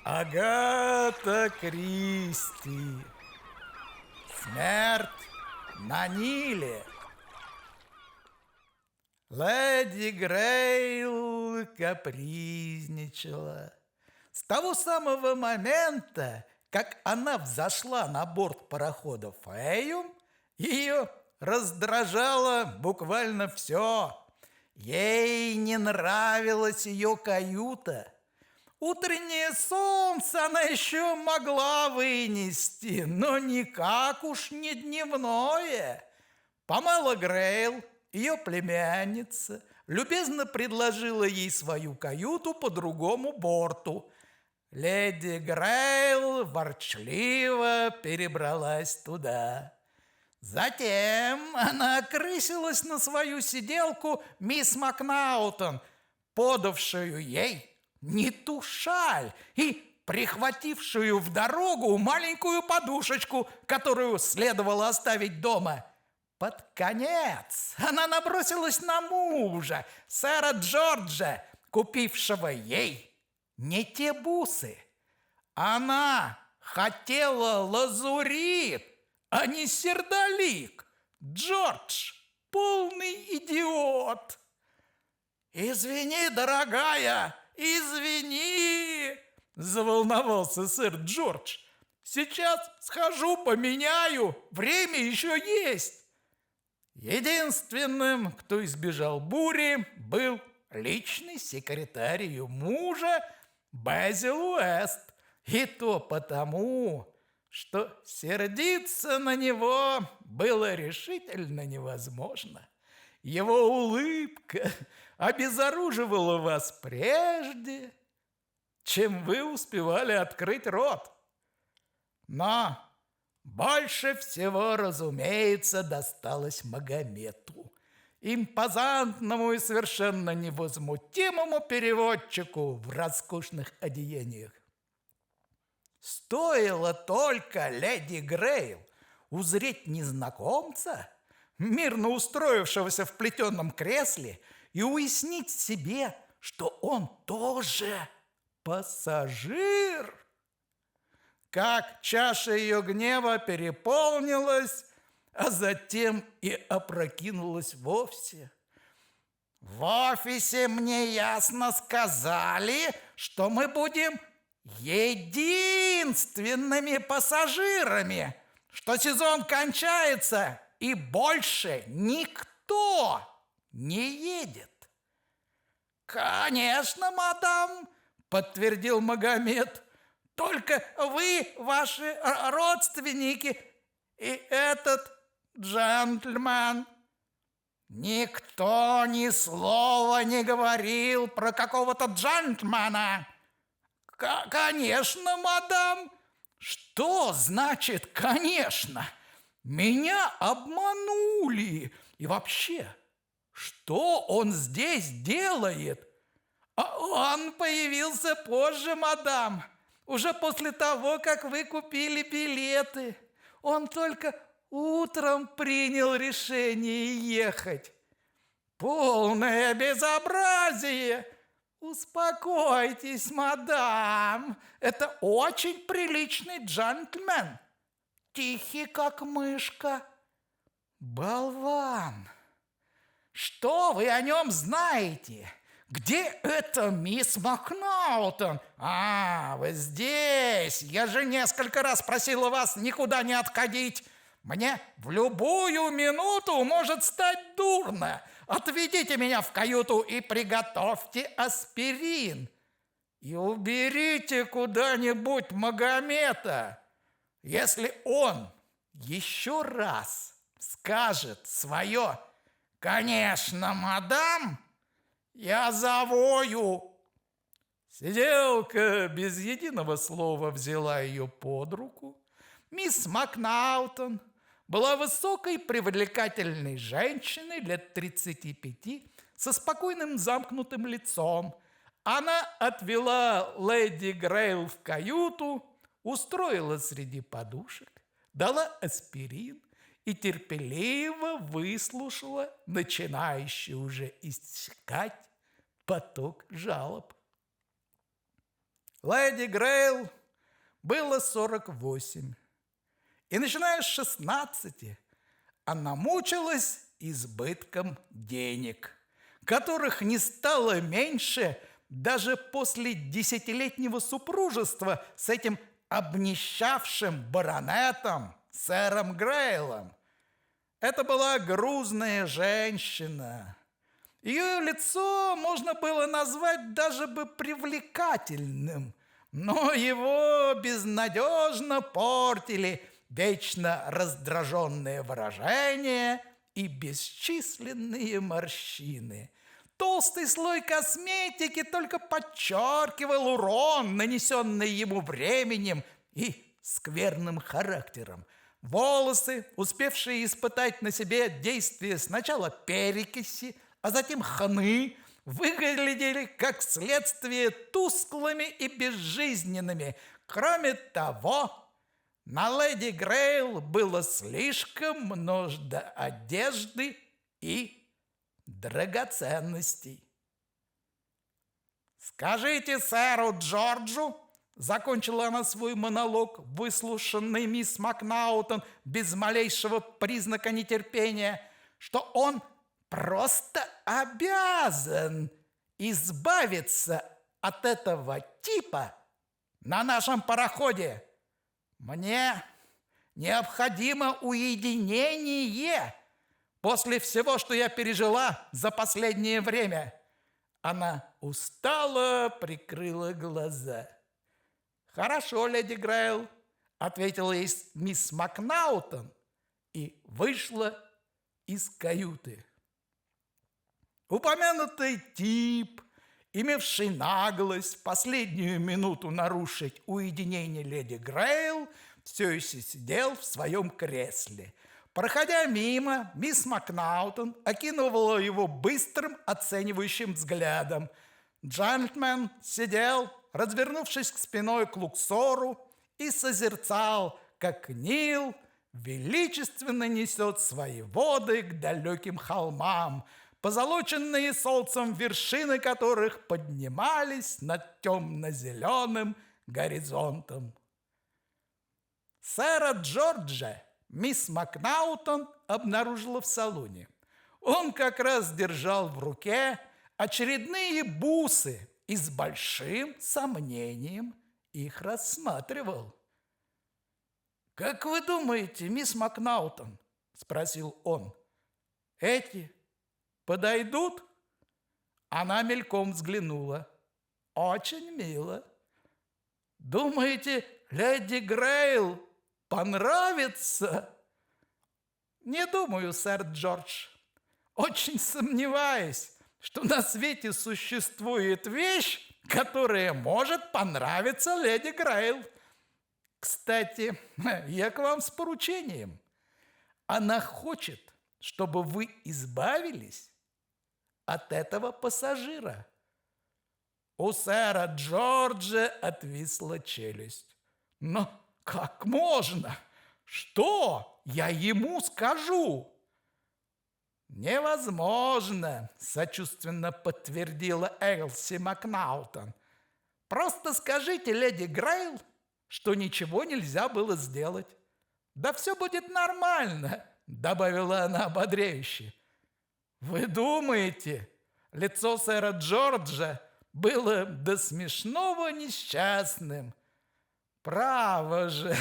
Агата Кристи. Смерть на Ниле. Леди Грейл капризничала. С того самого момента, как она взошла на борт парохода Фейюм, ее раздражало буквально все. Ей не нравилась ее каюта. Утреннее солнце она еще могла вынести, но никак уж не дневное. Памела Грейл, ее племянница, любезно предложила ей свою каюту по другому борту. Леди Грейл ворчливо перебралась туда. Затем она окрысилась на свою сиделку мисс Макнаутон, подавшую ей не ту шаль и прихватившую в дорогу маленькую подушечку, которую следовало оставить дома. Под конец она набросилась на мужа, сэра Джорджа, купившего ей не те бусы. Она хотела лазурит, а не сердолик. Джордж – полный идиот. «Извини, дорогая, извини!» – заволновался сэр Джордж. «Сейчас схожу, поменяю, время еще есть!» Единственным, кто избежал бури, был личный секретарь ее мужа Безил Уэст. И то потому, что сердиться на него было решительно невозможно. Его улыбка обезоруживала вас прежде, чем вы успевали открыть рот. Но больше всего, разумеется, досталось Магомету, импозантному и совершенно невозмутимому переводчику в роскошных одеяниях. Стоило только леди Грейл узреть незнакомца, мирно устроившегося в плетеном кресле, и уяснить себе, что он тоже пассажир, как чаша ее гнева переполнилась, а затем и опрокинулась вовсе. «В офисе мне ясно сказали, что мы будем единственными пассажирами, что сезон кончается и больше никто не едет». «Конечно, мадам», — подтвердил Магомед. «Только вы, ваши родственники и этот джентльмен». «Никто ни слова не говорил про какого-то джентльмена». «Конечно, мадам». «Что значит «конечно»? Меня обманули. И вообще, что он здесь делает?» «Он появился позже, мадам, уже после того, как вы купили билеты. Он только утром принял решение ехать». «Полное безобразие!» «Успокойтесь, мадам, это очень приличный джентльмен, тихий, как мышка». «Болван! Что вы о нем знаете? Где эта мисс Макнаутон?» Вы здесь! Я же несколько раз просила вас никуда не отходить. Мне в любую минуту может стать дурно. Отведите меня в каюту и приготовьте аспирин. И уберите куда-нибудь Магомета. Если он еще раз скажет свое «конечно, мадам», я завою. Сиделка без единого слова взяла ее под руку. Мисс Макнаутон была высокой, привлекательной женщиной лет 35 со спокойным замкнутым лицом. Она отвела леди Грейл в каюту, устроила среди подушек, дала аспирин и терпеливо выслушала начинающий уже иссякать поток жалоб. Леди Грейл было 48. И начиная с 16 она мучилась избытком денег, которых не стало меньше даже после 10-летнего супружества с этим обнищавшим баронетом, сэром Грейлом. Это была грузная женщина. Ее лицо можно было назвать даже бы привлекательным, но его безнадежно портили вечно раздраженные выражения и бесчисленные морщины. Толстый слой косметики только подчеркивал урон, нанесенный ему временем и скверным характером. Волосы, успевшие испытать на себе действие сначала перекиси, а затем хны, выглядели как следствие тусклыми и безжизненными. Кроме того, на леди Грейл было слишком много одежды и драгоценностей. «Скажите сэру Джорджу», — закончила она свой монолог, выслушанный мисс Макнаутон без малейшего признака нетерпения, что он просто обязан избавиться от этого типа на нашем пароходе. Мне необходимо уединение после всего, что я пережила за последнее время». Она устало прикрыла глаза. «Хорошо, леди Грейл», — ответила ей мисс Макнаутон и вышла из каюты. Упомянутый тип, имевший наглость в последнюю минуту нарушить уединение леди Грейл, все еще сидел в своем кресле. Проходя мимо, мисс Макнаутон окинула его быстрым оценивающим взглядом. Джентльмен сидел, развернувшись к спиной к Луксору, и созерцал, как Нил величественно несет свои воды к далеким холмам, позолоченные солнцем вершины которых поднимались над темно-зеленым горизонтом. Сэра Джорджа мисс Макнаутон обнаружила в салоне. Он как раз держал в руке очередные бусы и с большим сомнением их рассматривал. «Как вы думаете, мисс Макнаутон?» – спросил он. «Эти подойдут?» Она мельком взглянула. «Очень мило. Думаете, леди Грейл понравится?» «Не думаю, сэр Джордж. Очень сомневаюсь, что на свете существует вещь, которая может понравиться леди Грейл. Кстати, я к вам с поручением. Она хочет, чтобы вы избавились от этого пассажира». У сэра Джорджа отвисла челюсть. «Но как можно? Что я ему скажу?» «Невозможно», – сочувственно подтвердила Элси Макнаутон. «Просто скажите леди Грейл, что ничего нельзя было сделать. Да все будет нормально», – добавила она ободряюще. «Вы думаете?» Лицо сэра Джорджа было до смешного несчастным. «Право же,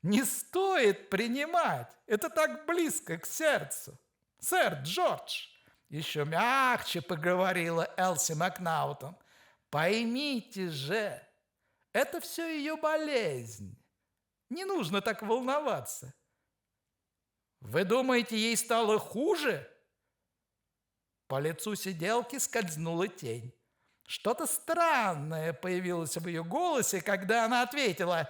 не стоит принимать, это так близко к сердцу. Сэр Джордж», – еще мягче поговорила Элси Макнаутон, – «поймите же, это все ее болезнь. Не нужно так волноваться». «Вы думаете, ей стало хуже?» По лицу сиделки скользнула тень. Что-то странное появилось в ее голосе, когда она ответила: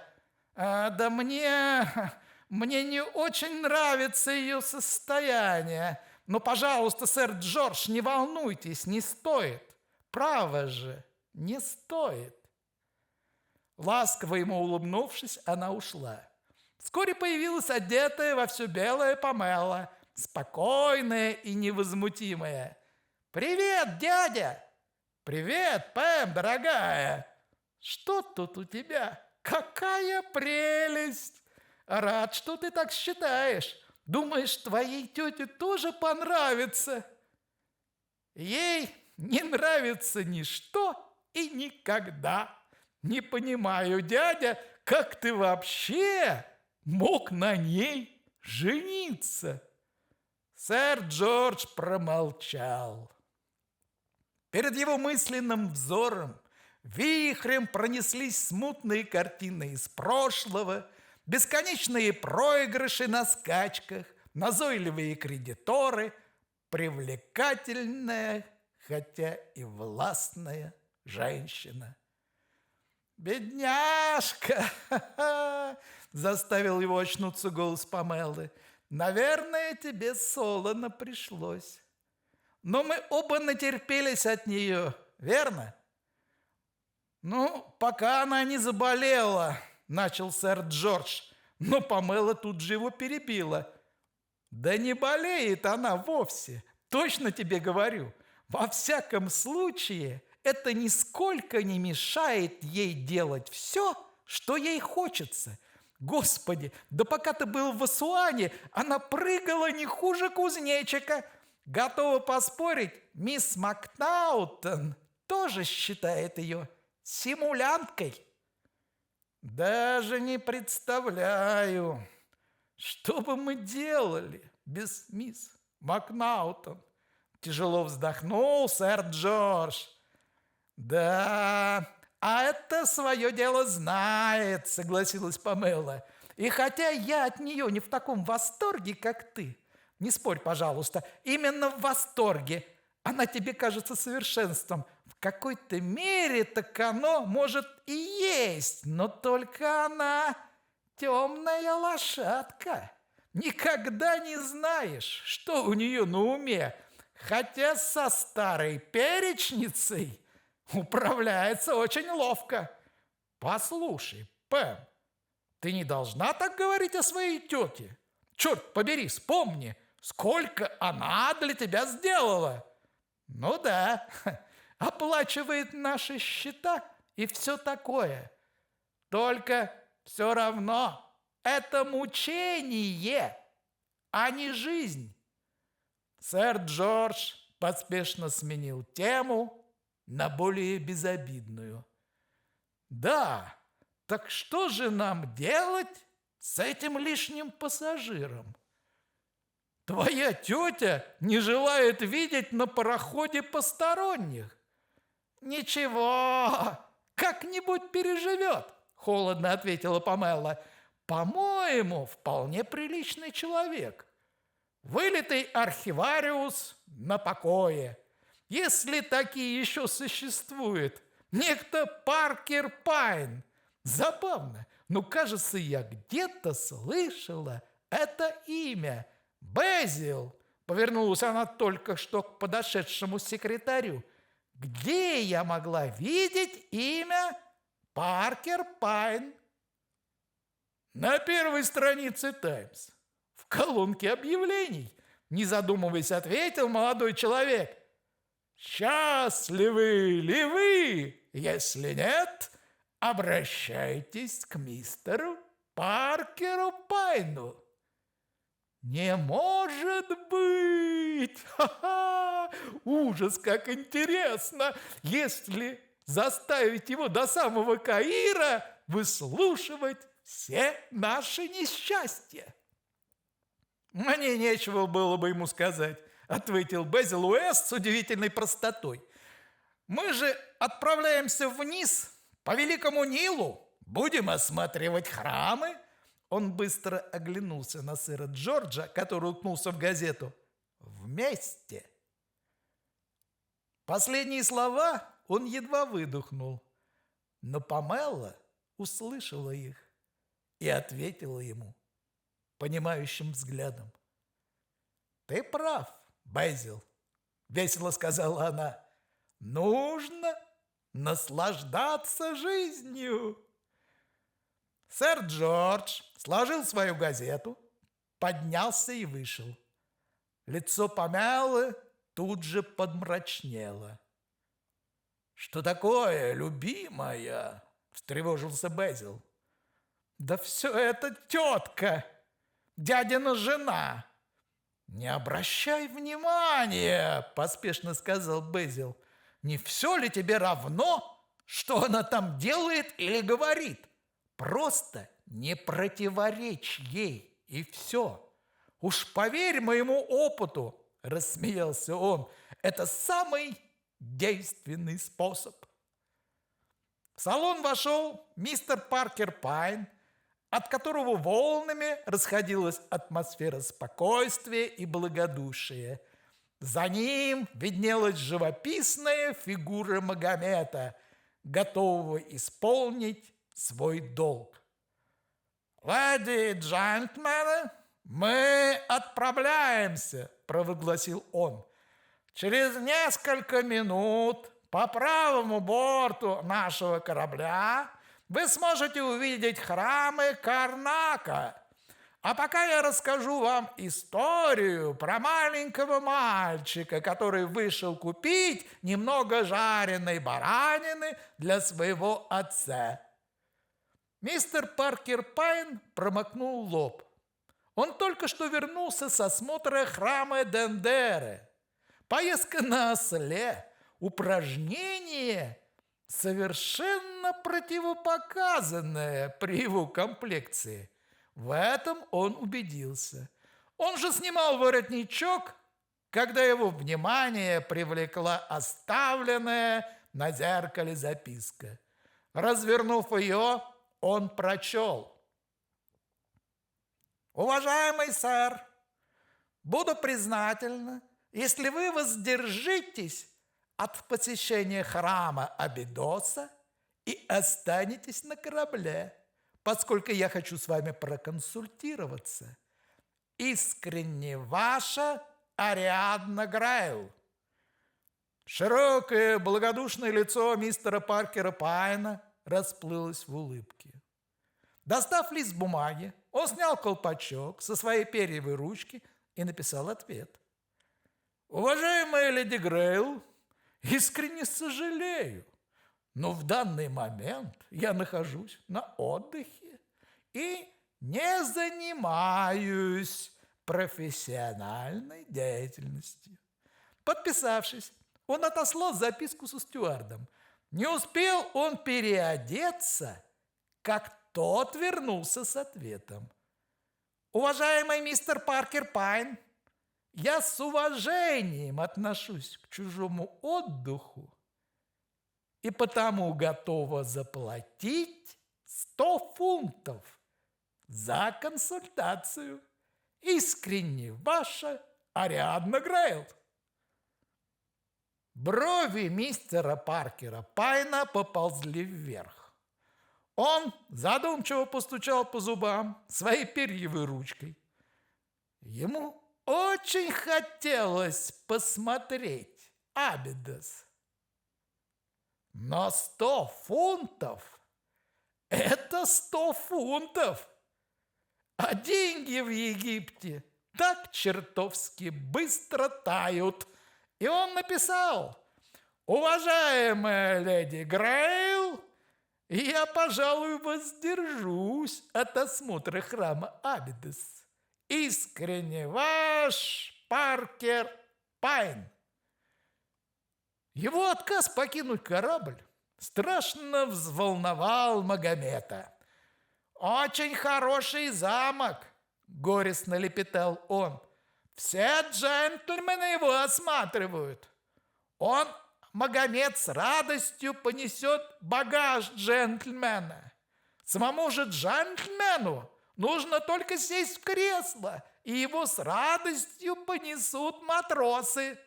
«Да мне не очень нравится ее состояние. Но, пожалуйста, сэр Джордж, не волнуйтесь, не стоит. Право же, не стоит». Ласково ему улыбнувшись, она ушла. Вскоре появилась одетая во все белое Памела, спокойная и невозмутимая. «Привет, дядя!» «Привет, Пэм, дорогая!» Что тут у тебя? Какая прелесть! Рад, что ты так считаешь. Думаешь, твоей тете тоже понравится? Ей не нравится ничто и никогда. Не понимаю, дядя, как ты вообще мог на ней жениться?» Сэр Джордж промолчал. Перед его мысленным взором вихрем пронеслись смутные картины из прошлого, бесконечные проигрыши на скачках, назойливые кредиторы, привлекательная, хотя и властная женщина. «Бедняжка!» – заставил его очнуться голос Памелы. «Наверное, тебе солоно пришлось. Но мы оба натерпелись от нее, верно?» «Ну, пока она не заболела», – начал сэр Джордж, но Памела тут же его перебила. «Да не болеет она вовсе, точно тебе говорю. Во всяком случае, это нисколько не мешает ей делать все, что ей хочется. Господи, да пока ты был в Асуане, она прыгала не хуже кузнечика. Готова поспорить, мисс Макнаутон тоже считает ее симулянткой». «Даже не представляю, что бы мы делали без мисс Макнаутон», – тяжело вздохнул сэр Джордж. «Да, а это свое дело знает», – согласилась Памела. «И хотя я от нее не в таком восторге, как ты, не спорь, пожалуйста, именно в восторге, она тебе кажется совершенством. В какой-то мере так оно может и есть, но только она темная лошадка. Никогда не знаешь, что у нее на уме, хотя со старой перечницей управляется очень ловко. Послушай, Пэм, ты не должна так говорить о своей тете. Черт побери, вспомни, сколько она для тебя сделала. Ну да, оплачивает наши счета и все такое. Только все равно это мучение, а не жизнь». Сэр Джордж поспешно сменил тему на более безобидную. «Да, так что же нам делать с этим лишним пассажиром? Твоя тетя не желает видеть на пароходе посторонних». «Ничего, как-нибудь переживет», – холодно ответила Памела. «По-моему, вполне приличный человек. Вылитый архивариус на покое, если такие еще существуют. Некто Паркер Пайн. Забавно, но, кажется, я где-то слышала это имя. Безил», – повернулась она только что к подошедшему секретарю. «Где я могла видеть имя Паркер Пайн?» «На первой странице «Таймс», в колонке объявлений», – не задумываясь, ответил молодой человек. «Счастливы ли вы? Если нет, обращайтесь к мистеру Паркеру Пайну». «Не может быть! Ха-ха! Ужас, как интересно! Если заставить его до самого Каира выслушивать все наши несчастья!» «Мне нечего было бы ему сказать», – ответил Безил Уэст с удивительной простотой. «Мы же отправляемся вниз по Великому Нилу, будем осматривать храмы». Он быстро оглянулся на сэра Джорджа, который уткнулся в газету. «Вместе». Последние слова он едва выдохнул, но Памела услышала их и ответила ему понимающим взглядом. «Ты прав, Безил», – весело сказала она. «Нужно наслаждаться жизнью». Сэр Джордж сложил свою газету, поднялся и вышел. Лицо Памелы тут же подмрачнело. «Что такое, любимая?» встревожился Безил. Да все это тетка, дядина жена. Не обращай внимания, поспешно сказал Безил. Не все ли тебе равно, что она там делает или говорит? Просто не противоречь ей, и все. Уж поверь моему опыту, рассмеялся он, это самый действенный способ. В салон вошел мистер Паркер Пайн, от которого волнами расходилась атмосфера спокойствия и благодушия. За ним виднелась живописная фигура Магомета, готового исполнить свой долг. «Леди и джентльмены, мы отправляемся», – провозгласил он. «Через несколько минут по правому борту нашего корабля вы сможете увидеть храмы Карнака. А пока я расскажу вам историю про маленького мальчика, который вышел купить немного жареной баранины для своего отца». Мистер Паркер Пайн промокнул лоб. Он только что вернулся с осмотра храма Дендеры. Поездка на осле, упражнение, совершенно противопоказанное при его комплекции. В этом он убедился. Он же снимал воротничок, когда его внимание привлекла оставленная на зеркале записка. Развернув ее, он прочел: «Уважаемый сэр, буду признательна, если вы воздержитесь от посещения храма Абидоса и останетесь на корабле, поскольку я хочу с вами проконсультироваться. Искренне ваша Ариадна Грейл». Широкое благодушное лицо мистера Паркера Пайна расплылось в улыбке. Достав лист бумаги, он снял колпачок со своей перьевой ручки и написал ответ. «Уважаемая леди Грейл, искренне сожалею, но в данный момент я нахожусь на отдыхе и не занимаюсь профессиональной деятельностью». Подписавшись, он отослал записку со стюардом. Не успел он переодеться, как тот вернулся с ответом. «Уважаемый мистер Паркер Пайн, я с уважением отношусь к чужому отдыху и потому готова заплатить 100 фунтов за консультацию. Искренне ваша Ариадна Грейл». Брови мистера Паркера Пайна поползли вверх. Он задумчиво постучал по зубам своей перьевой ручкой. Ему очень хотелось посмотреть Абидос. Но 100 фунтов – это 100 фунтов. А деньги в Египте так чертовски быстро тают. И он написал: «Уважаемая леди Грейл, я, пожалуй, воздержусь от осмотра храма Абидос. Искренне ваш Паркер Пайн». Его отказ покинуть корабль страшно взволновал Магомета. «Очень хороший замок», – горестно лепетал он. «Все джентльмены его осматривают. Он, Магомет, с радостью понесет багаж джентльмена. Самому же джентльмену нужно только сесть в кресло, и его с радостью понесут матросы».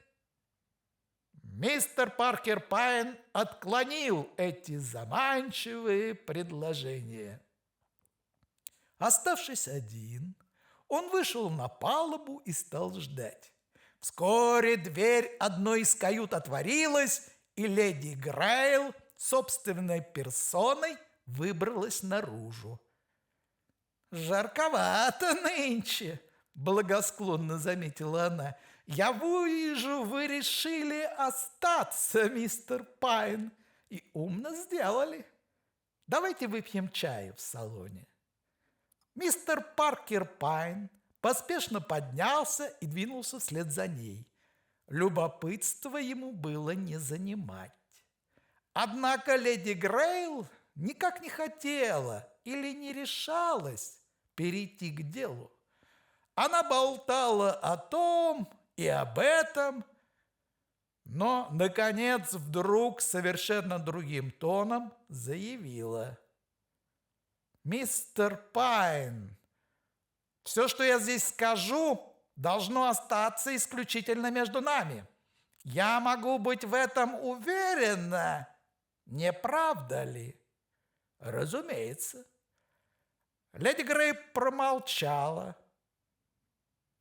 Мистер Паркер Пайн отклонил эти заманчивые предложения. Оставшись один, он вышел на палубу и стал ждать. Вскоре дверь одной из кают отворилась, и леди Грейл собственной персоной выбралась наружу. «Жарковато нынче», – благосклонно заметила она. «Я вижу, вы решили остаться, мистер Пайн, и умно сделали. Давайте выпьем чаю в салоне». Мистер Паркер Пайн поспешно поднялся и двинулся вслед за ней. Любопытство ему было не занимать. Однако леди Грейл никак не хотела или не решалась перейти к делу. Она болтала о том и об этом, но, наконец, вдруг совершенно другим тоном заявила: «Мистер Пайн, все, что я здесь скажу, должно остаться исключительно между нами. Я могу быть в этом уверена, не правда ли?» «Разумеется». Леди Грей промолчала.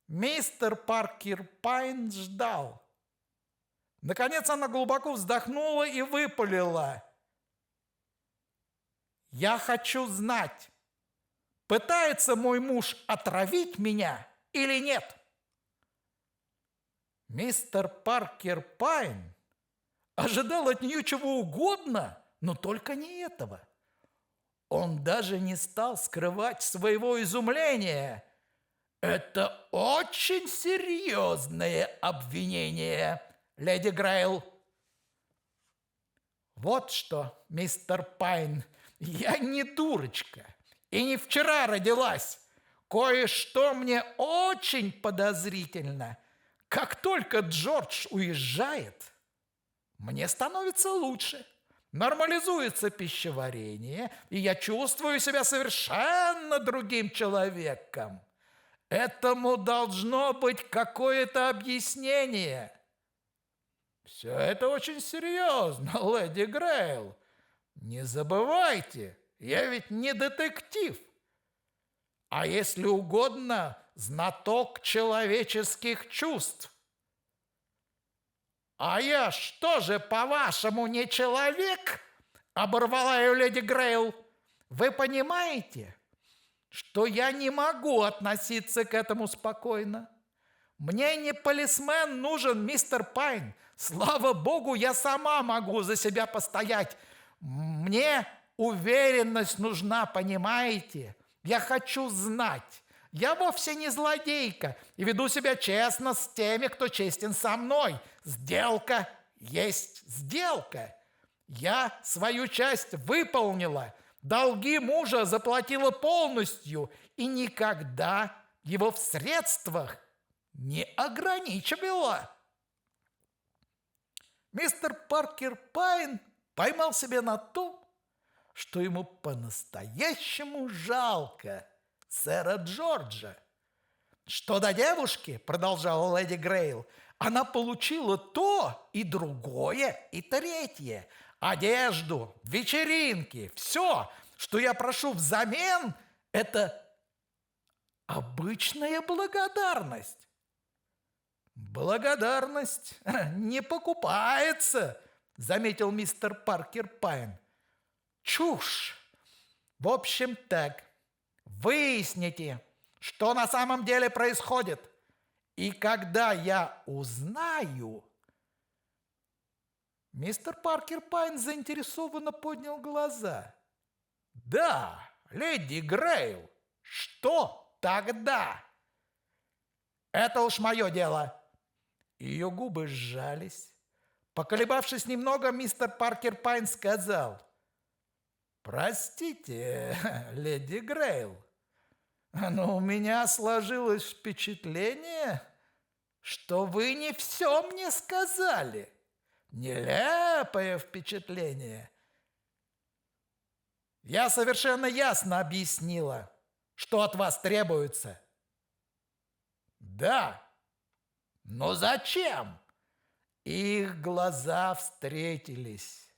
Мистер Паркер Пайн ждал. Наконец она глубоко вздохнула и выпалила: «Я хочу знать, пытается мой муж отравить меня или нет?» Мистер Паркер Пайн ожидал от нее чего угодно, но только не этого. Он даже не стал скрывать своего изумления. «Это очень серьезное обвинение, леди Грейл». «Вот что, мистер Пайн, я не дурочка и не вчера родилась. Кое-что мне очень подозрительно. Как только Джордж уезжает, мне становится лучше. Нормализуется пищеварение, и я чувствую себя совершенно другим человеком. Этому должно быть какое-то объяснение». «Все это очень серьезно, леди Грейл. Не забывайте, я ведь не детектив, а, если угодно, знаток человеческих чувств». «А я что же, по-вашему, не человек?» – оборвала ее леди Грейл. «Вы понимаете, что я не могу относиться к этому спокойно? Мне не полисмен нужен, мистер Пайн. Слава богу, я сама могу за себя постоять. Мне уверенность нужна, понимаете? Я хочу знать. Я вовсе не злодейка и веду себя честно с теми, кто честен со мной. Сделка есть сделка. Я свою часть выполнила, долги мужа заплатила полностью и никогда его в средствах не ограничивала». Мистер Паркер Пайн поймал себя на том, что ему по-настоящему жалко сэра Джорджа. «Что до девушки, — продолжала леди Грейл, — она получила то и другое, и третье. Одежду, вечеринки, все, что я прошу взамен, это обычная благодарность». «Благодарность не покупается, — заметил мистер Паркер Пайн. — Чушь! В общем, так, выясните, что на самом деле происходит, и когда я узнаю...» Мистер Паркер Пайн заинтересованно поднял глаза. «Да, леди Грейл, что тогда?» «Это уж мое дело». Ее губы сжались. Поколебавшись немного, мистер Паркер Пайн сказал: «Простите, леди Грейл, но у меня сложилось впечатление, что вы не все мне сказали. Нелепое впечатление. Я совершенно ясно объяснила, что от вас требуется». «Да, но зачем?» Их глаза встретились.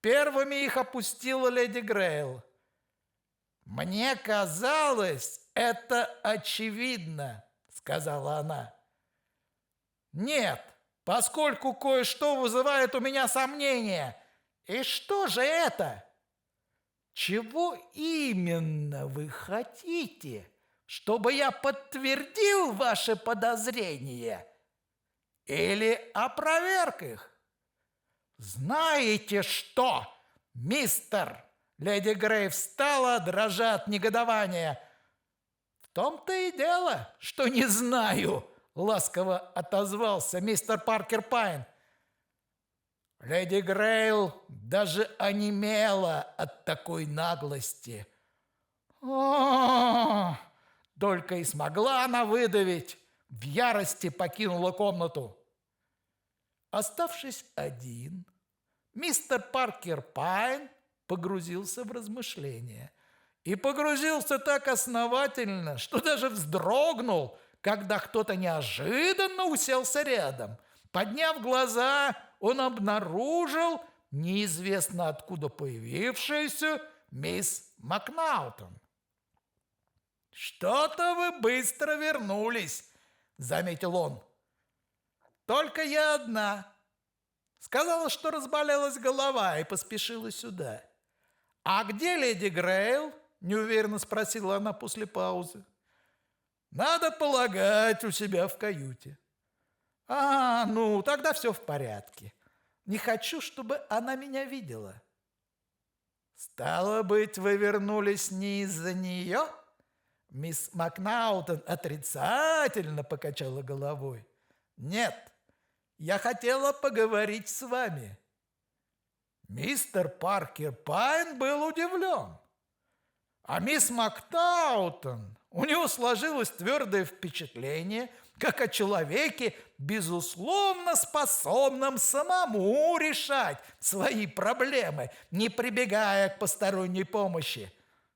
Первыми их опустила леди Грейл. «Мне казалось, это очевидно», — сказала она. «Нет, поскольку кое-что вызывает у меня сомнения. И что же это?» «Чего именно вы хотите? Чтобы я подтвердил ваши подозрения или опроверг их?» «Знаете что, мистер?» Леди Грей встала, дрожа от негодования. «В том-то и дело, что не знаю», — ласково отозвался мистер Паркер Пайн. Леди Грейл даже онемела от такой наглости. «О!» — только и смогла она выдавить, в ярости покинула комнату. Оставшись один, мистер Паркер Пайн погрузился в размышления. И погрузился так основательно, что даже вздрогнул, когда кто-то неожиданно уселся рядом. Подняв глаза, он обнаружил неизвестно откуда появившуюся мисс Макнаутон. «Что-то вы быстро вернулись», — заметил он. «Только я одна. Сказала, что разболелась голова и поспешила сюда». «А где леди Грейл?» — неуверенно спросила она после паузы. «Надо полагать, у себя в каюте». «А, ну, тогда все в порядке. Не хочу, чтобы она меня видела». «Стало быть, вы вернулись не из-за нее?» Мисс Макнаутон отрицательно покачала головой. «Нет, я хотела поговорить с вами». Мистер Паркер Пайн был удивлен. А мисс Макнаутон, у него сложилось твердое впечатление, как о человеке, безусловно способном самому решать свои проблемы, не прибегая к посторонней помощи.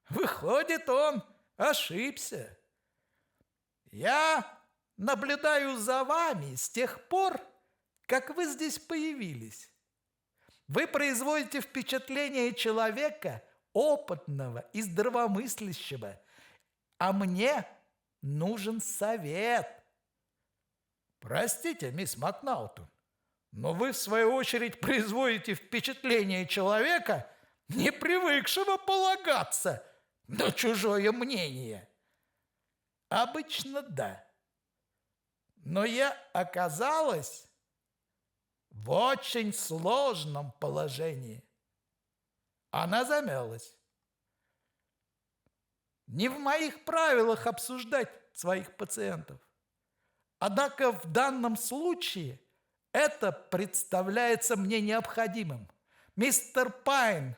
Выходит, он ошибся. «Я наблюдаю за вами с тех пор, как вы здесь появились. Вы производите впечатление человека опытного и здравомыслящего, а мне нужен совет». «Простите, мисс Макнаутон, но вы, в свою очередь, производите впечатление человека, не привыкшего полагаться на чужое мнение». «Обычно да. Но я оказалась в очень сложном положении». Она замялась. «Не в моих правилах обсуждать своих пациентов. Однако в данном случае это представляется мне необходимым. Мистер Пайн,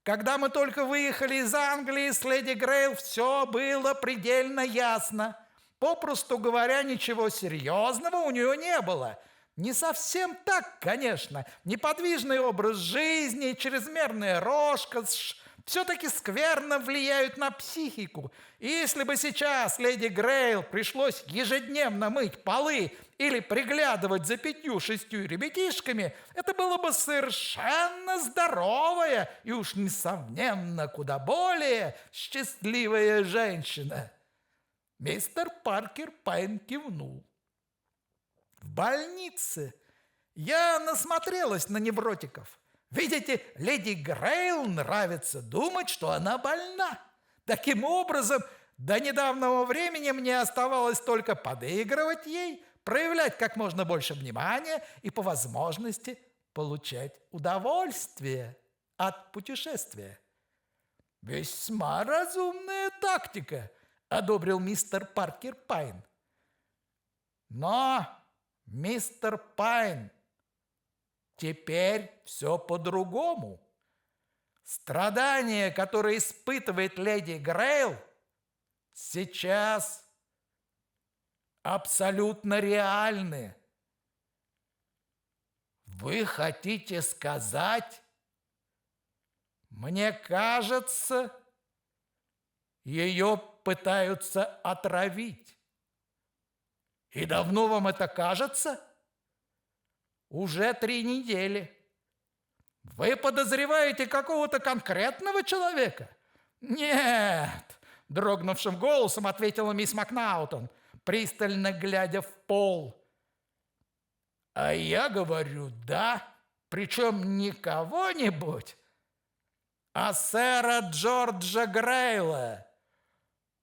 когда мы только выехали из Англии с леди Грейл, все было предельно ясно. Попросту говоря, ничего серьезного у нее не было. Не совсем так, конечно. Неподвижный образ жизни, чрезмерная роскошь все-таки скверно влияют на психику. И если бы сейчас леди Грейл пришлось ежедневно мыть полы или приглядывать за 5-6 ребятишками, это было бы совершенно здоровая и уж несомненно куда более счастливая женщина. Мистер Паркер Пайн кивнул. В больнице я насмотрелась на невротиков. Видите, леди Грейл нравится думать, что она больна. Таким образом, до недавнего времени мне оставалось только подыгрывать ей, проявлять как можно больше внимания и по возможности получать удовольствие от путешествия. «Весьма разумная тактика», — одобрил мистер Паркер Пайн. «Но, мистер Пайн, теперь все по-другому. Страдания, которые испытывает леди Грейл, сейчас абсолютно реальны. Вы хотите сказать, мне кажется, ее пытаются отравить. И давно вам это кажется? Уже 3 недели. Вы подозреваете какого-то конкретного человека? Нет, дрогнувшим голосом ответила мисс Макнаутон, пристально глядя в пол. А я говорю да, причем не кого-нибудь, а сэра Джорджа Грейла.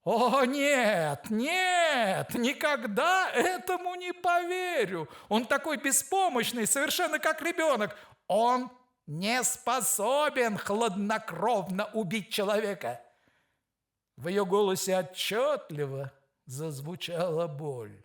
«О, нет, нет, никогда этому не поверю! Он такой беспомощный, совершенно как ребенок. Он не способен хладнокровно убить человека». В ее голосе отчетливо зазвучала боль.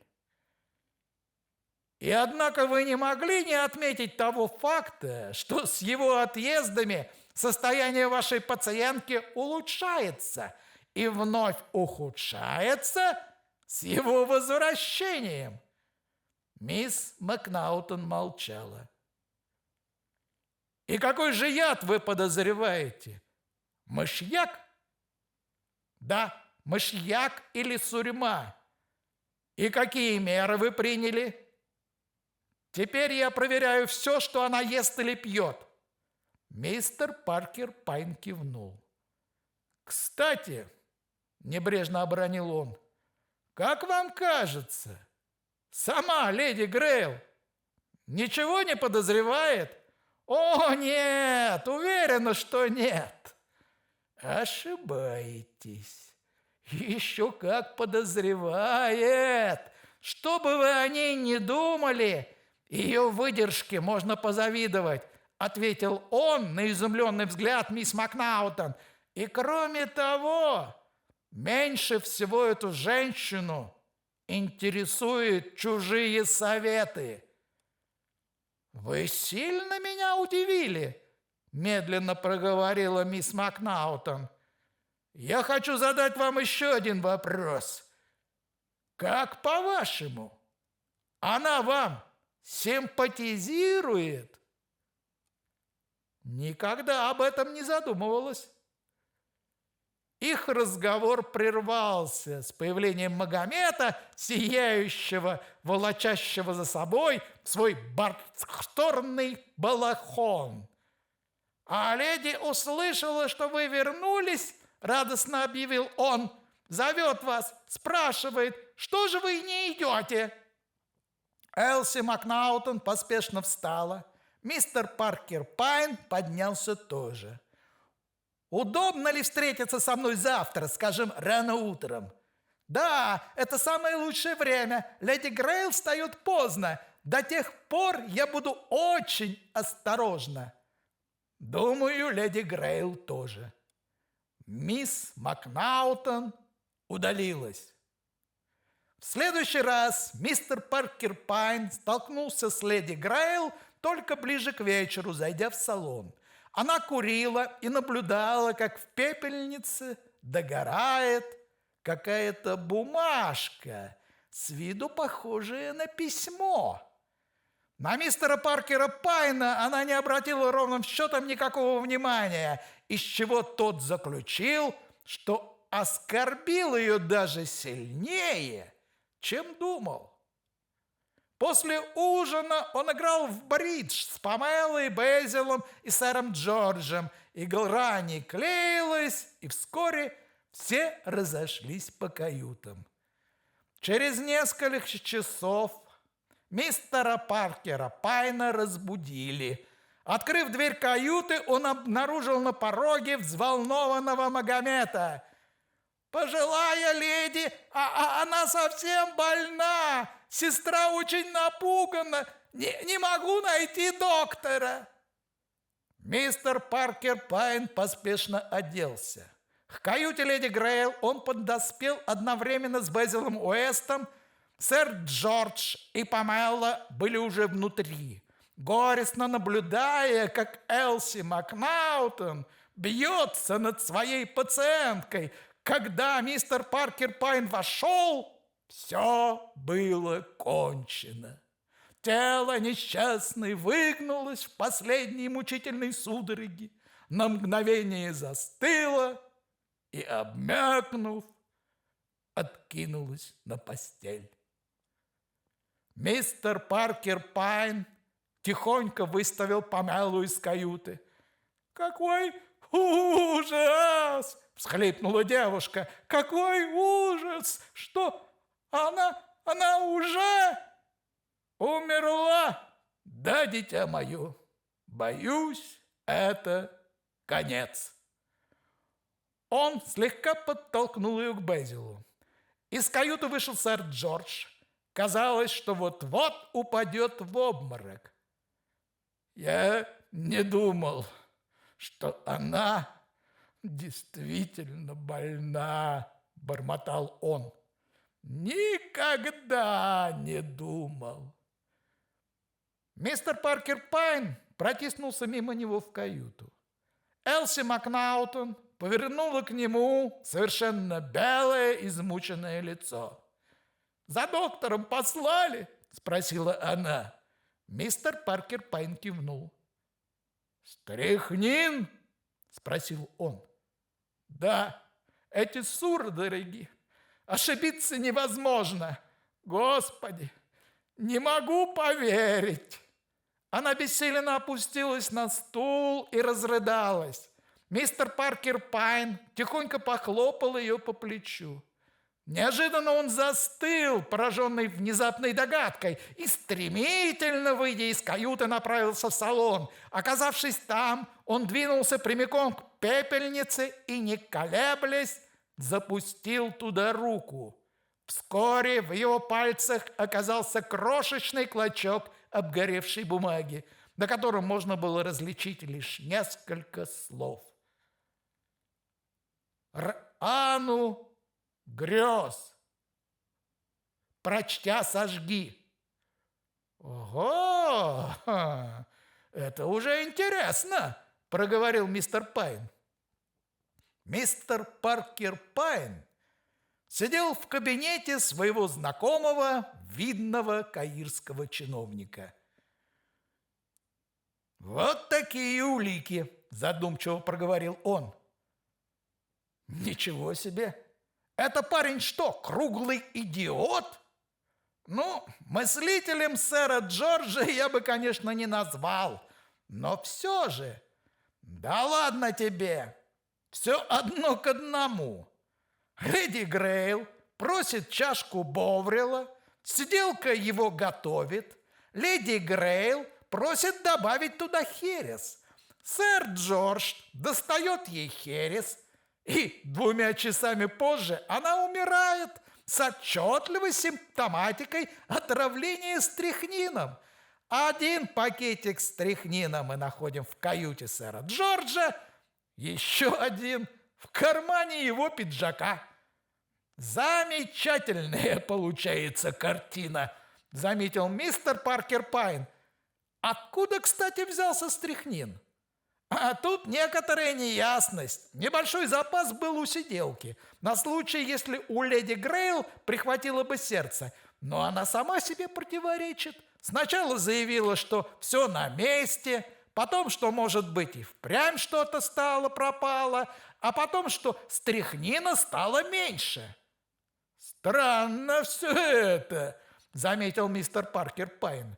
«И однако вы не могли не отметить того факта, что с его отъездами состояние вашей пациентки улучшается и вновь ухудшается с его возвращением». Мисс Макнаутон молчала. «И какой же яд вы подозреваете? Мышьяк?» «Да, мышьяк или сурьма. И какие меры вы приняли?» «Теперь я проверяю все, что она ест или пьет». Мистер Паркер Пайн кивнул. «Кстати, — небрежно обронил он, — как вам кажется, сама леди Грейл ничего не подозревает?» «О, нет, уверена, что нет». «Ошибаетесь. Еще как подозревает. Что бы вы о ней ни думали, ее выдержке можно позавидовать», ответил он на изумленный взгляд мисс Макнаутон. «И кроме того, меньше всего эту женщину интересуют чужие советы». «Вы сильно меня удивили», – медленно проговорила мисс Макнаутон. «Я хочу задать вам еще один вопрос. Как по-вашему, она вам симпатизирует?» «Никогда об этом не задумывалась». Их разговор прервался с появлением Магомета, сияющего, волочащего за собой свой бархатный балахон. «А леди услышала, что вы вернулись, — радостно объявил он, — зовет вас, спрашивает, что же вы не идете?» Элси Макнаутон поспешно встала. Мистер Паркер Пайн поднялся тоже. «Удобно ли встретиться со мной завтра, скажем, рано утром?» «Да, это самое лучшее время. Леди Грейл встает поздно. До тех пор я буду очень осторожна». «Думаю, леди Грейл тоже». Мисс Макнаутон удалилась. В следующий раз мистер Паркер Пайн столкнулся с леди Грейл только ближе к вечеру, зайдя в салон. Она курила и наблюдала, как в пепельнице догорает какая-то бумажка, с виду похожая на письмо. На мистера Паркера Пайна она не обратила ровным счетом никакого внимания, из чего тот заключил, что оскорбил ее даже сильнее, чем думал. После ужина он играл в бридж с Памелой, Безилом и сэром Джорджем. Игра не клеилась, и вскоре все разошлись по каютам. Через несколько часов мистера Паркера Пайна разбудили. Открыв дверь каюты, он обнаружил на пороге взволнованного Магомета. «Пожилая леди, она совсем больна. Сестра очень напугана. Не могу найти доктора». Мистер Паркер Пайн поспешно оделся. К каюте леди Грейл он подоспел одновременно с Безилом Уэстом. Сэр Джордж и Памела были уже внутри, горестно наблюдая, как Элси Макнаутон бьется над своей пациенткой. Когда мистер Паркер Пайн вошел, все было кончено. Тело несчастной выгнулось в последней мучительной судороге, на мгновение застыло и, обмякнув, откинулось на постель. Мистер Паркер Пайн тихонько выставил Памелу из каюты. «Какой ужас!» – всхлипнула девушка. «Какой ужас! Что, она уже умерла?» «Да, дитя мое, боюсь, это конец». Он слегка подтолкнул ее к Безилу. Из каюты вышел сэр Джордж. Казалось, что вот-вот упадет в обморок. «Я не думал, что она действительно больна, бормотал он. Никогда не думал. Мистер Паркер Пайн протиснулся мимо него в каюту. Элси Макнаутон повернула к нему совершенно белое, измученное лицо. «За доктором послали?» – спросила она. Мистер Паркер Пайн кивнул. «Стрихнин?» – спросил он. «Да, эти судороги. Ошибиться невозможно. Господи, не могу поверить!» Она бессиленно опустилась на стул и разрыдалась. Мистер Паркер Пайн тихонько похлопал ее по плечу. Неожиданно он застыл, пораженный внезапной догадкой, и стремительно, выйдя из каюты, направился в салон. Оказавшись там, он двинулся прямиком к пепельнице и, не колеблясь, запустил туда руку. Вскоре в его пальцах оказался крошечный клочок обгоревшей бумаги, на котором можно было различить лишь несколько слов. «Рану грез. Прочтя, сожги». «Ого! Это уже интересно!» – проговорил мистер Пайн. Мистер Паркер Пайн сидел в кабинете своего знакомого, видного каирского чиновника. «Вот такие улики!» – задумчиво проговорил он. «Ничего себе! Это парень что, круглый идиот? Ну, мыслителем сэра Джорджа я бы, конечно, не назвал, но все же. Да ладно тебе, все одно к одному. Леди Грейл просит чашку Боврила, сиделка его готовит, леди Грейл просит добавить туда херес. Сэр Джордж достает ей херес, и 2 часами позже она умирает с отчетливой симптоматикой отравления стрихнином. Один пакетик стрихнина мы находим в каюте сэра Джорджа, еще один в кармане его пиджака. Замечательная получается картина, заметил мистер Паркер Пайн. Откуда, кстати, взялся стрихнин? А тут некоторая неясность. Небольшой запас был у сиделки, на случай, если у леди Грейл прихватило бы сердце. Но она сама себе противоречит. Сначала заявила, что все на месте, потом, что, может быть, и впрямь что-то пропало, а потом, что стрихнина стало меньше. «Странно все это», — заметил мистер Паркер Пайн.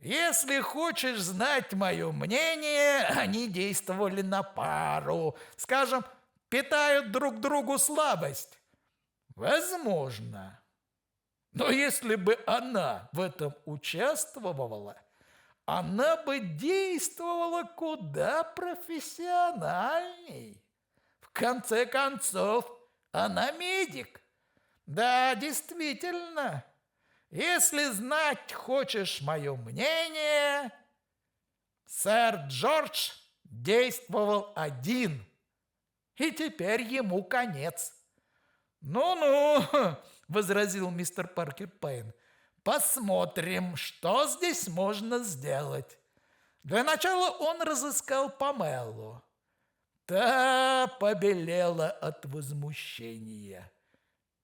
«Если хочешь знать мое мнение, они действовали на пару. Скажем, питают друг другу слабость. Возможно. Но если бы она в этом участвовала, она бы действовала куда профессиональней. В конце концов, она медик. Да, действительно. Если знать хочешь мое мнение, сэр Джордж действовал один, и теперь ему конец». «Ну-ну», — возразил мистер Паркер Пайн, — «посмотрим, что здесь можно сделать». Для начала он разыскал Памелу. Та побелела от возмущения.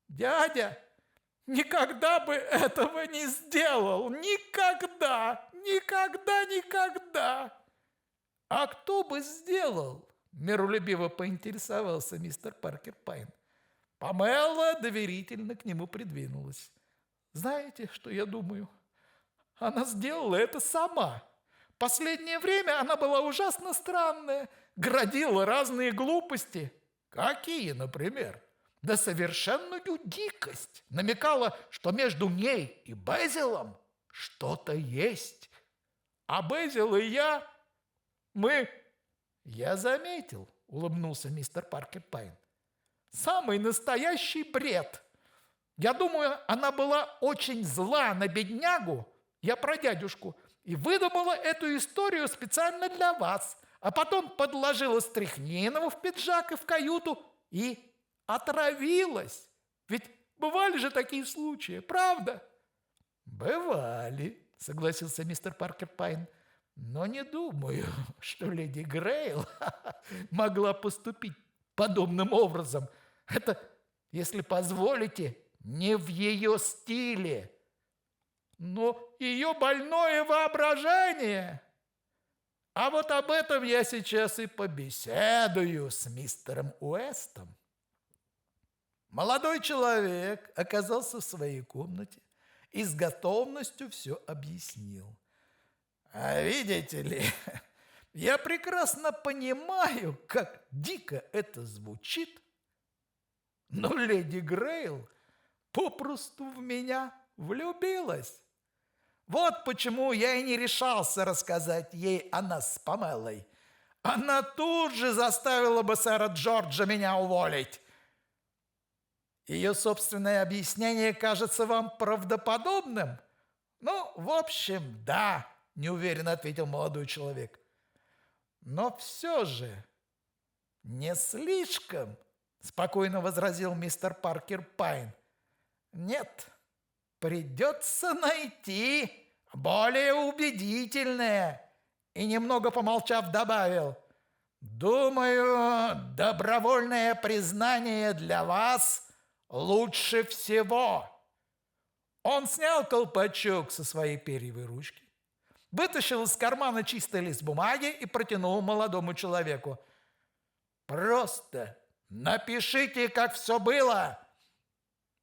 «Дядя никогда бы этого не сделал! Никогда! Никогда! Никогда!» «А кто бы сделал?» – миролюбиво поинтересовался мистер Паркер Пайн. Памела доверительно к нему придвинулась. «Знаете, что я думаю? Она сделала это сама. Последнее время она была ужасно странная, грозила разные глупости». «Какие, например?» «Да совершенную дикость. Намекала, что между ней и Безилом что-то есть. А Безил и я, мы...» «Я заметил», — улыбнулся мистер Паркер Пайн. «Самый настоящий бред. Я думаю, она была очень зла на беднягу, я про дядюшку, и выдумала эту историю специально для вас, а потом подложила стряхнину в пиджак и в каюту и отравилась. Ведь бывали же такие случаи, правда? «Бывали», — согласился мистер Паркер Пайн, «но не думаю, что леди Грейл могла поступить подобным образом. Это, если позволите, не в ее стиле. Но ее больное воображение. А вот об этом я сейчас и побеседую с мистером Уэстом». Молодой человек оказался в своей комнате и с готовностью все объяснил. «А видите ли, я прекрасно понимаю, как дико это звучит, но леди Грейл попросту в меня влюбилась. Вот почему я и не решался рассказать ей о нас с Памелой. Она тут же заставила бы сэра Джорджа меня уволить. Ее собственное объяснение кажется вам правдоподобным?» «Ну, в общем, да», – неуверенно ответил молодой человек. «Но все же не слишком», – спокойно возразил мистер Паркер Пайн. «Нет, придется найти более убедительное». И, немного помолчав, добавил: «Думаю, добровольное признание для вас лучше всего». Он снял колпачок со своей перьевой ручки, вытащил из кармана чистый лист бумаги и протянул молодому человеку. «Просто напишите, как все было».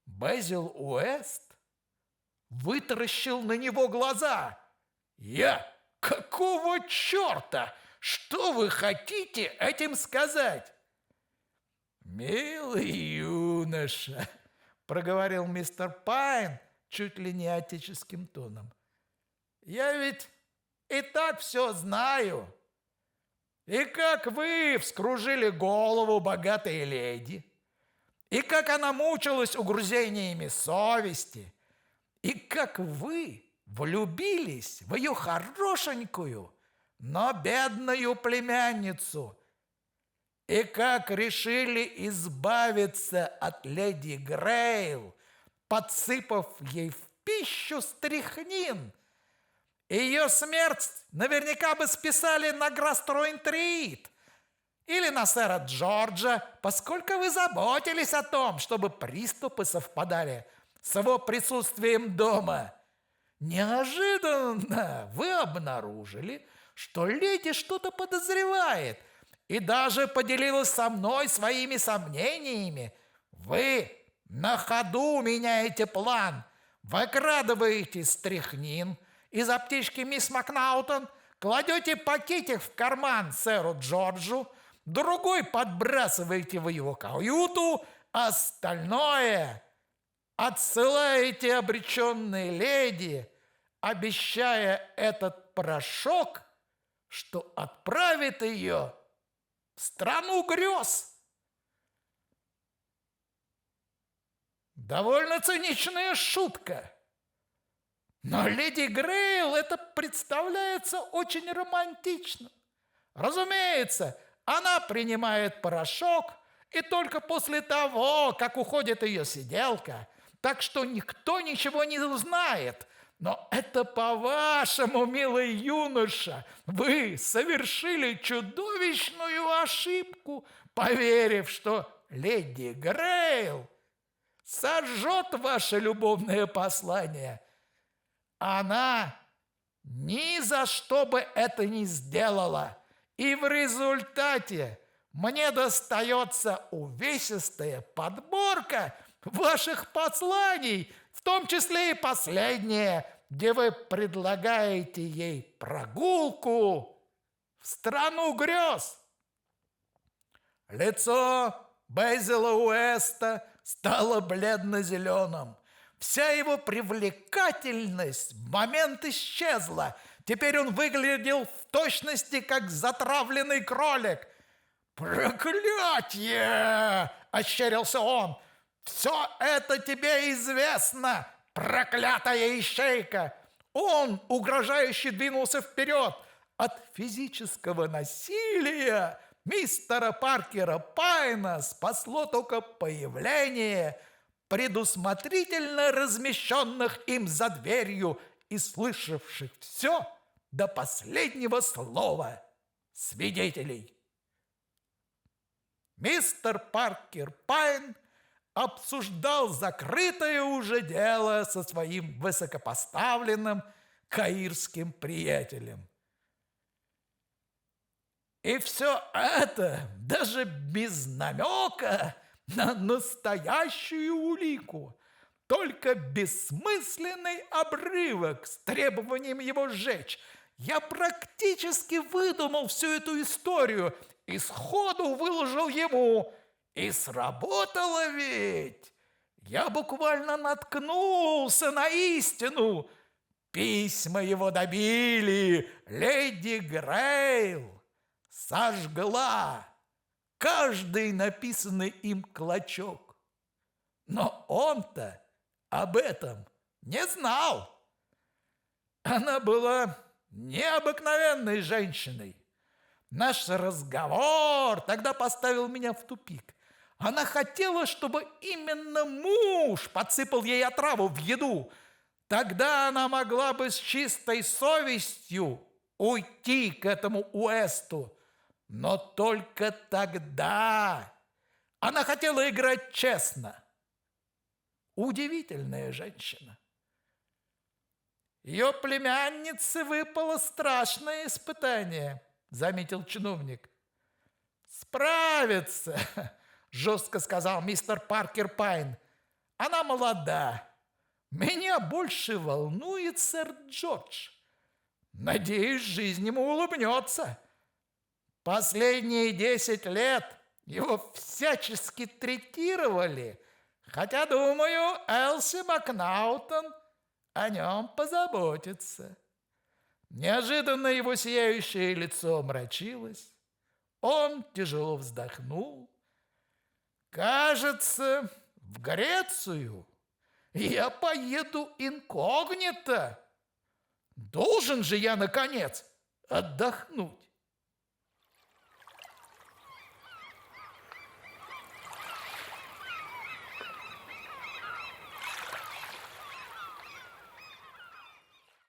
Безил Уэст вытаращил на него глаза. «Я? Какого черта? Что вы хотите этим сказать?» «Милый юноша», — проговорил мистер Пайн чуть ли не отеческим тоном, «я ведь и так все знаю. И как вы вскружили голову богатой леди, и как она мучилась угрызениями совести, и как вы влюбились в ее хорошенькую, но бедную племянницу, и как решили избавиться от леди Грейл, подсыпав ей в пищу стряхнин. Ее смерть наверняка бы списали на гастроэнтерит или на сэра Джорджа, поскольку вы заботились о том, чтобы приступы совпадали с его присутствием дома. Неожиданно вы обнаружили, что леди что-то подозревает, и даже поделилась со мной своими сомнениями. Вы на ходу меняете план, выкрадываете стряхнин из аптечки мисс Макнаутон, кладете пакетик в карман сэру Джорджу, другой подбрасываете в его каюту, остальное отсылаете обреченной леди, обещая этот порошок, что отправит ее в страну грез. Довольно циничная шутка. Но леди Грейл это представляется очень романтичным. Разумеется, она принимает порошок и только после того, как уходит ее сиделка, так что никто ничего не узнает. Но это по-вашему, милый юноша, вы совершили чудовищную ошибку, поверив, что леди Грейл сожжет ваше любовное послание. Она ни за что бы это не сделала, и в результате мне достается увесистая подборка ваших посланий, в том числе и последнее, где вы предлагаете ей прогулку в страну грез. Лицо Безила Уэста стало бледно-зеленым. Вся его привлекательность в момент исчезла. Теперь он выглядел в точности, как затравленный кролик. «Проклятье!» – ощерился он. «Все это тебе известно, проклятая ищейка! Он угрожающе двинулся вперед. От физического насилия мистера Паркера Пайна спасло только появление предусмотрительно размещенных им за дверью и слышавших все до последнего слова свидетелей. Мистер Паркер Пайн обсуждал закрытое уже дело со своим высокопоставленным каирским приятелем. И все это даже без намека на настоящую улику, только бессмысленный обрывок с требованием его сжечь. Я практически выдумал всю эту историю и сходу выложил ему. И сработало ведь! Я буквально наткнулся на истину. Письма его добили. Леди Грейл сожгла каждый написанный им клочок. Но он-то об этом не знал. Она была необыкновенной женщиной. Наш разговор тогда поставил меня в тупик. Она хотела, чтобы именно муж подсыпал ей отраву в еду. Тогда она могла бы с чистой совестью уйти к этому Уэсту. Но только тогда она хотела играть честно. Удивительная женщина. Ее племяннице выпало страшное испытание, заметил чиновник. Справится, жестко сказал мистер Паркер Пайн. Она молода. Меня больше волнует сэр Джордж. Надеюсь, жизнь ему улыбнется. Последние 10 лет его всячески третировали, хотя, думаю, Элси Макнаутон о нем позаботится. Неожиданно его сияющее лицо омрачилось. Он тяжело вздохнул. Кажется, в Грецию я поеду инкогнито. Должен же я, наконец, отдохнуть.